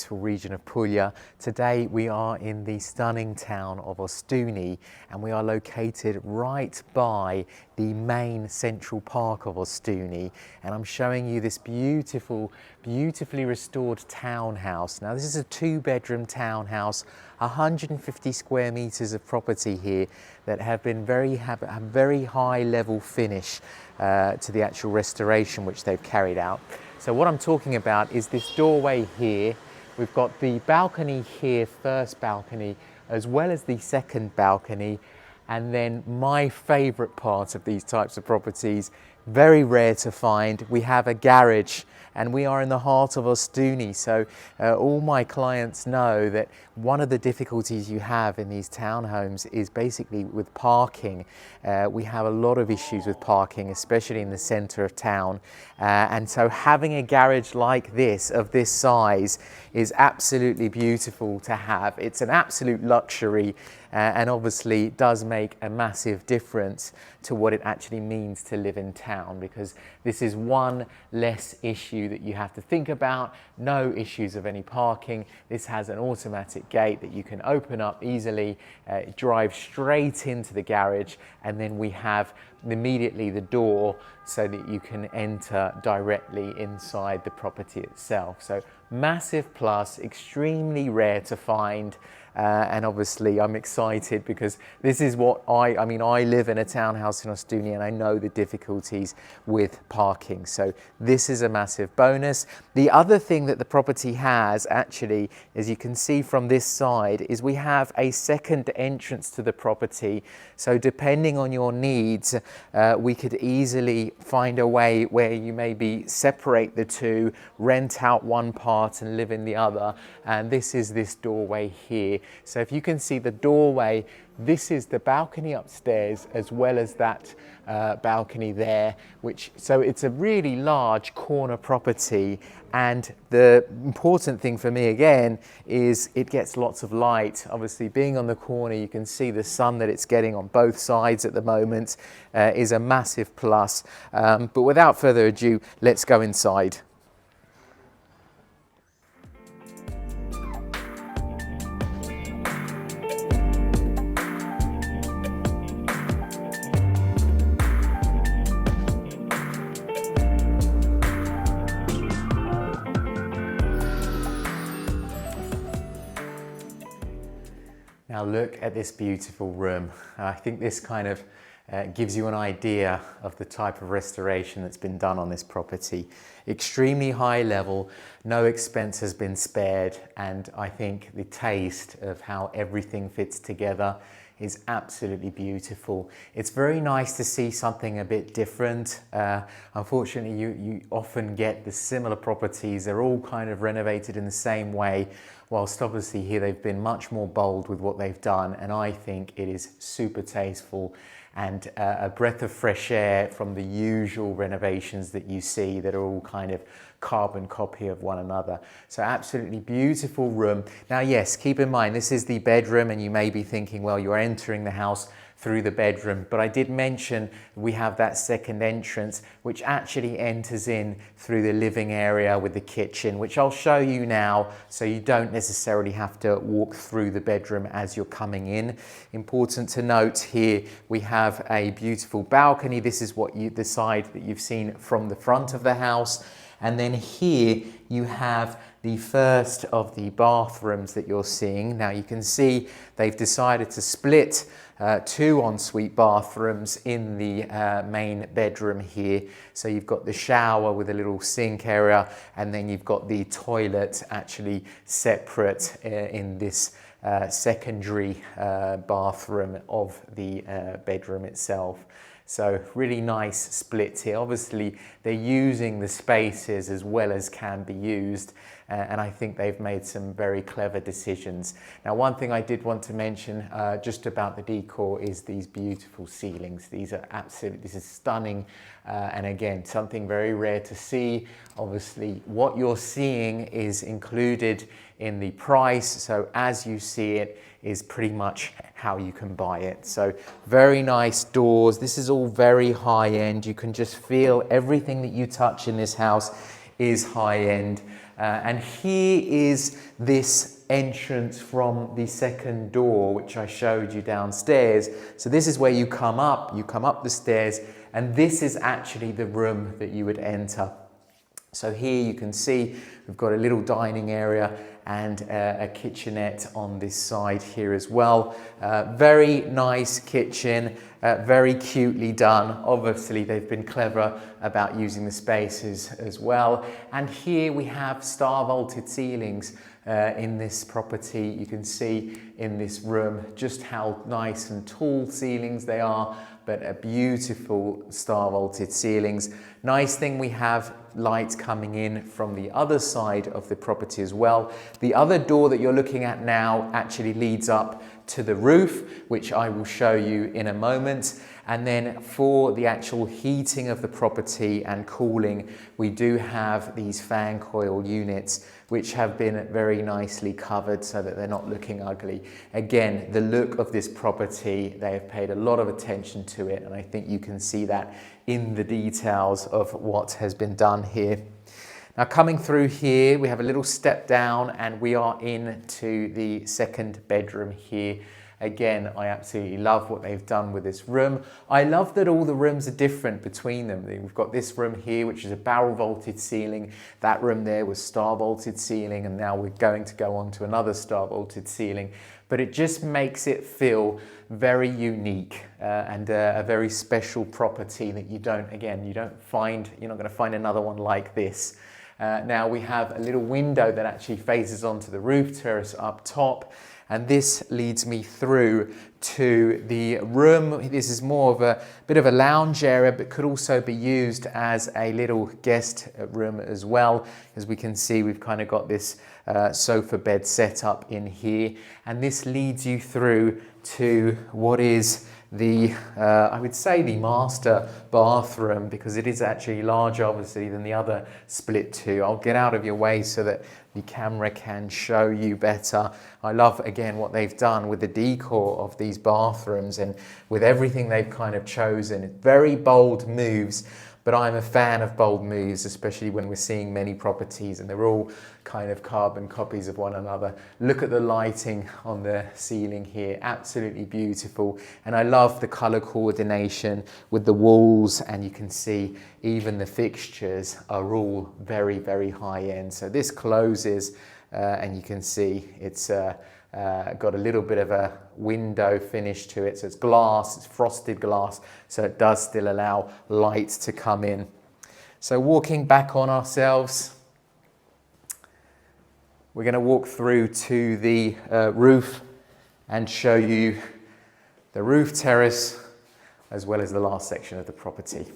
beautiful region of Puglia. Today we are in the stunning town of Ostuni, and we are located right by the main central park of Ostuni, and I'm showing you this beautifully restored townhouse. Now this is a 2-bedroom townhouse, 150 square meters of property here that have a very high level finish to the actual restoration which they've carried out. So what I'm talking about is this doorway here. We've got the balcony here, first balcony, as well as the second balcony. And then my favorite part of these types of properties, very rare to find, we have a garage, and we are in the heart of Ostuni. So all my clients know that one of the difficulties you have in these townhomes is basically with parking. We have a lot of issues with parking, especially in the center of town. And so having a garage like this, of this size, is absolutely beautiful to have. It's an absolute luxury, and obviously does make a massive difference to what it actually means to live in town, because this is one less issue that you have to think about. No issues of any parking. This has an automatic gate that you can open up easily, drive straight into the garage, and then we have immediately the door so that you can enter directly inside the property itself. So massive plus, extremely rare to find. And obviously I'm excited because this is what I live in a townhouse in Ostuni, and I know the difficulties with parking. So this is a massive bonus. The other thing that the property has, actually, as you can see from this side, is we have a second entrance to the property. So depending on your needs, we could easily find a way where you maybe separate the two, rent out one part and live in the other. And this is this doorway here. So if you can see the doorway, this is the balcony upstairs as well as that balcony there, so it's a really large corner property. And the important thing for me again is it gets lots of light. Obviously being on the corner, you can see the sun that it's getting on both sides at the moment is a massive plus. But without further ado, let's go inside. Now look at this beautiful room. I think this kind of gives you an idea of the type of restoration that's been done on this property. Extremely high level, no expense has been spared, and I think the taste of how everything fits together is absolutely beautiful. It's very nice to see something a bit different. Unfortunately, you often get the similar properties. They're all kind of renovated in the same way, whilst obviously here they've been much more bold with what they've done, and I think it is super tasteful and a breath of fresh air from the usual renovations that you see that are all kind of carbon copy of one another. So absolutely beautiful room. Now yes, keep in mind this is the bedroom, and you may be thinking, well, you're entering the house through the bedroom, but I did mention we have that second entrance which actually enters in through the living area with the kitchen, which I'll show you now, so you don't necessarily have to walk through the bedroom as you're coming in. Important to note here, we have a beautiful balcony. This is the side that you've seen from the front of the house. And then here you have the first of the bathrooms that you're seeing. Now you can see they've decided to split 2 ensuite bathrooms in the main bedroom here. So you've got the shower with a little sink area, and then you've got the toilet actually separate in this secondary bathroom of the bedroom itself. So really nice split here. Obviously they're using the spaces as well as can be used, and I think they've made some very clever decisions. Now one thing I did want to mention just about the decor is these beautiful ceilings. This is stunning, and again something very rare to see. Obviously what you're seeing is included in the price, so as you see it is pretty much how you can buy it. So very nice doors. This is all very high end. You can just feel everything that you touch in this house is high end. And here is this entrance from the second door, which I showed you downstairs. So this is where you come up the stairs, and this is actually the room that you would enter. So here you can see we've got a little dining area and a kitchenette on this side here as well. Very nice kitchen, very cutely done. Obviously they've been clever about using the spaces as well. And here we have star vaulted ceilings in this property. You can see in this room just how nice and tall ceilings they are, but a beautiful star vaulted ceilings. Nice thing, we have light coming in from the other side of the property as well. The other door that you're looking at now actually leads up to the roof, which I will show you in a moment. And then for the actual heating of the property and cooling, we do have these fan coil units, which have been very nicely covered so that they're not looking ugly. Again, the look of this property, they have paid a lot of attention to it, and I think you can see that in the details of what has been done here. Now coming through here, we have a little step down and we are into the second bedroom here. Again, I absolutely love what they've done with this room. I love that all the rooms are different between them. We've got this room here, which is a barrel vaulted ceiling. That room there was star vaulted ceiling, and now we're going to go on to another star vaulted ceiling. But it just makes it feel very unique and a very special property that you're not going to find another one like this. Now we have a little window that actually faces onto the roof terrace up top. And this leads me through to the room. This is more of a bit of a lounge area, but could also be used as a little guest room as well. As we can see, we've kind of got this sofa bed set up in here. And this leads you through to what is the, I would say the master bathroom, because it is actually larger obviously than the other split two. I'll get out of your way so that the camera can show you better. I love again what they've done with the decor of these bathrooms and with everything they've kind of chosen. Very bold moves, but I'm a fan of bold moves, especially when we're seeing many properties and they're all kind of carbon copies of one another. Look at the lighting on the ceiling here, absolutely beautiful. And I love the color coordination with the walls, and you can see even the fixtures are all very, very high end. So this closes and you can see it's got a little bit of a window finish to it. So it's glass, it's frosted glass, so it does still allow light to come in. So walking back on ourselves, we're going to walk through to the roof and show you the roof terrace as well as the last section of the property.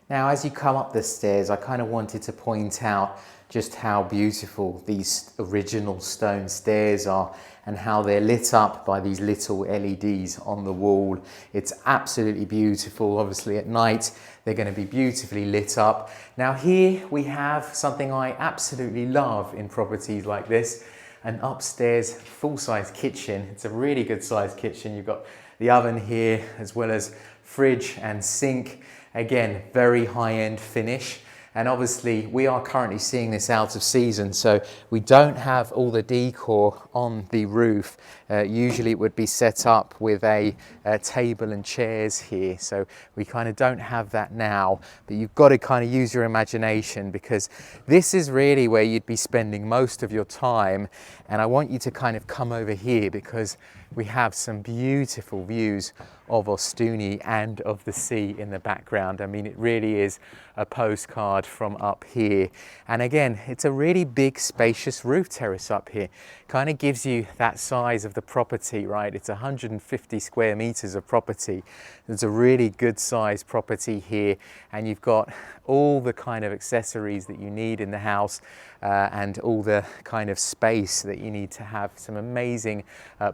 Now, as you come up the stairs, I kind of wanted to point out just how beautiful these original stone stairs are and how they're lit up by these little LEDs on the wall. It's absolutely beautiful. Obviously at night, they're going to be beautifully lit up. Now here we have something I absolutely love in properties like this, an upstairs full-size kitchen. It's a really good sized kitchen. You've got the oven here as well as fridge and sink. Again, very high-end finish. And obviously we are currently seeing this out of season, so we don't have all the decor on the roof. Usually it would be set up with a table and chairs here, so we kind of don't have that now. But you've got to kind of use your imagination, because this is really where you'd be spending most of your time. And I want you to kind of come over here, because we have some beautiful views of Ostuni and of the sea in the background. I mean, it really is a postcard from up here. And again, it's a really big, spacious roof terrace up here. Kind of gives you that size of the property, right? It's 150 square meters of property. It's a really good sized property here. And you've got all the kind of accessories that you need in the house and all the kind of space that you need to have some amazing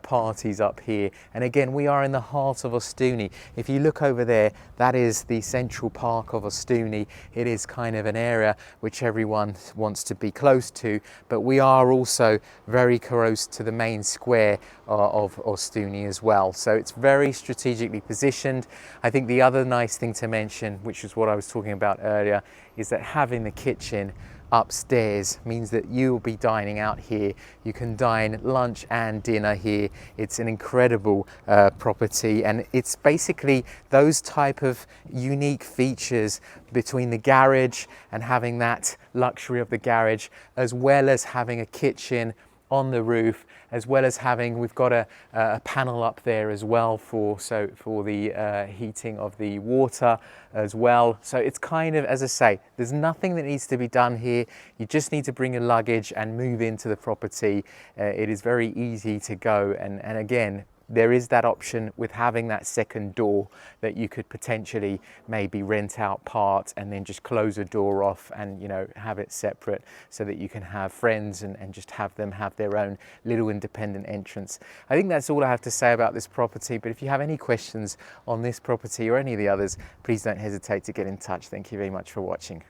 parties up here. And again, we are in the heart of Ostuni. If you look over there, that is the central park of Ostuni. It is kind of an area which everyone wants to be close to, but we are also very close to the main square of Ostuni as well. So it's very strategically positioned. I think the other nice thing to mention, which is what I was talking about earlier, is that having the kitchen upstairs means that you will be dining out here. You can dine lunch and dinner here. It's an incredible property, and it's basically those type of unique features between the garage and having that luxury of the garage, as well as having a kitchen on the roof, as well as having, we've got a panel up there as well for the heating of the water as well. So it's kind of, as I say, there's nothing that needs to be done here. You just need to bring your luggage and move into the property. It is very easy to go, and again, there is that option with having that second door that you could potentially maybe rent out part and then just close a door off and, you know, have it separate so that you can have friends and just have them have their own little independent entrance. I think that's all I have to say about this property, but if you have any questions on this property or any of the others, please don't hesitate to get in touch. Thank you very much for watching.